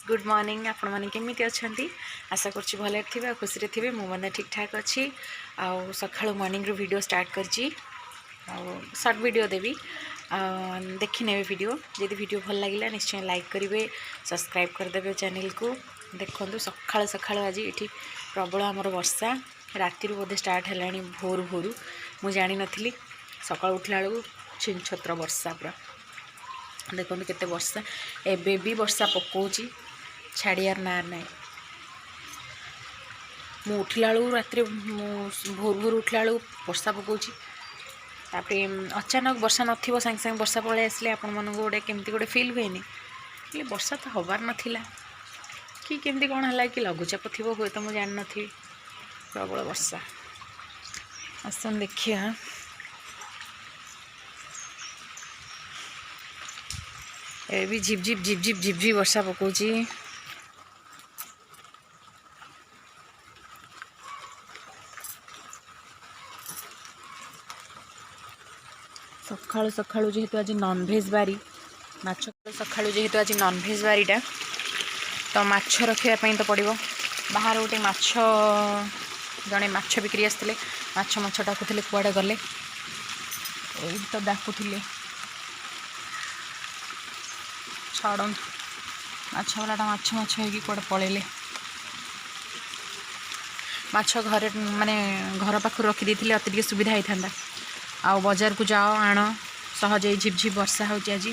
Good morning आपण मैंने केमी अच्छा आशा कर भले थे खुशी थे मुझे ठीक ठाक अच्छी आउ सका मॉर्निंग रू वीडियो स्टार्ट कर सर्ट वीडियो देवी देखी ने वीडियो जदि वीडियो भल लगे निश्चय लाइक करेंगे सब्सक्राइब करदे चैनल को देखो सका सका आज ये प्रबल आमर वर्षा राति बोधे स्टार्ट है भोर भोर मुझे जानी नी सका उठला बेलू छिन छत्र वर्षा पूरा देखो केते वर्षा एबे भी वर्षा पकाउची छाड़ियार नार ना मु उठला बेलू राति भोर भोर उठला बेलू वर्षा पकाउची तापर अचानक वर्षा नथिबो संग संग वर्षा पळे आसले आपण मन गोटे केमती गोटे फील हुएनी कि वर्षा तो हबार नथिला कि केमती कौन है कि लघुचाप थी हुए तो मुझे जान नी प्रबल वर्षा आसन देखिया ए भी झिप झिप झिप झिप झिप झिप वर्षा पकाउची सकाळु सकाळु जेहेतु आज नॉनभेज बारी माछ सकाळु जेहेतु आज नॉनभेज बारीटा तो माछ रखापी तो पड़ो बाहर गोटे माछ जड़े माछ बिक्री आसते माछ डाकुले कुआड़े गले तो डाकुले छाड़ माछ वालाटा माछ माछ होगी कौटे पलैले माछ घरे माने घर पाखु रखी दी अति सुविधा होता आ बाजार को जाओ आण सहज झिप झिप वर्षा हो आज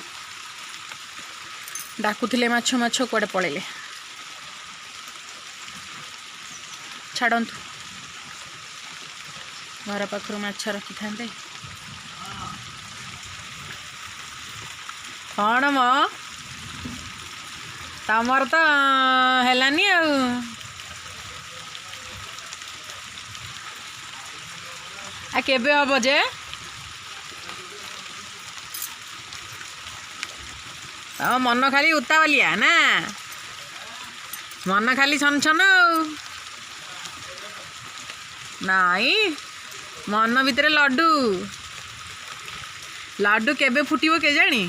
डाकुले माछ माछ कौटे पलैले छाड़तु घर पाखर माछ रखी था कौन मो तमर तो हेलानी आ केबे हम जे मन खाली उतावलिया ना मन खाली छन छन नाई मन भितर लड्डू लड्डू केबे फुटिबो के जानी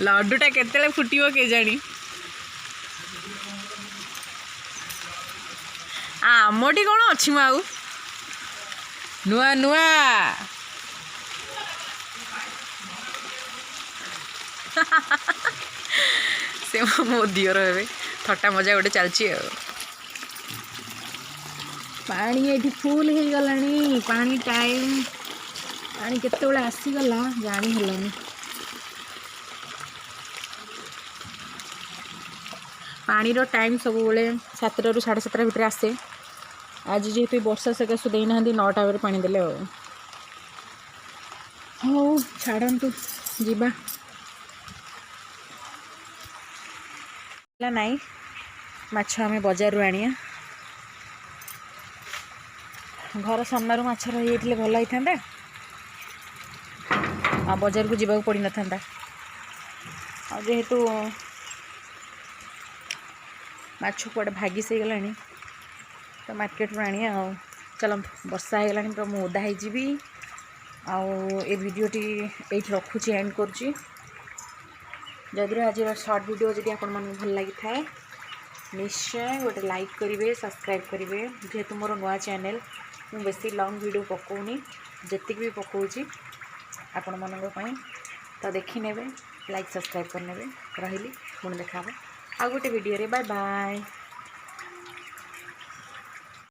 लड्डूटा केतेले फुटिबो के जानी आमटी कौन अच्छी माऊ नुआ नुआ से मो दियर हे थट्टा मजा गोटे चलची पानी ये फुल हो गलानी पानी टाइम पानी केते आसीगला जानी हेलानी पानी रो टाइम सब बेले 7 रू 7:30 भितर आसे आज जेहेतु वर्षा सकाशु देना 9टा बजे पानी देले हो छाड़तु जीवा नाई माछ आम बजार आनिया घर सामना माछ रही भल होता आ बजार को जीवा पड़ ना जेहेतु माछ कौटे भागी से गला तो मार्केट रू आनिया चलो वर्षा हो गला पूरा मुझे ओदा होजी ए भिडटी ये रखुची एंड करुँची जदि आज शॉर्ट वीडियो जब आप भल लगी थाए निश्चय गोटे लाइक करेंगे सब्सक्राइब करेंगे जेहेतु मोर नुआ चैनल मु बेसी लॉन्ग वीडियो पकाउनी जी भी पकाउची आपण मानी तो देखी ने लाइक सब्सक्राइब करने रही पुणी देखा आ गोटे वीडियो रे बाय बाय।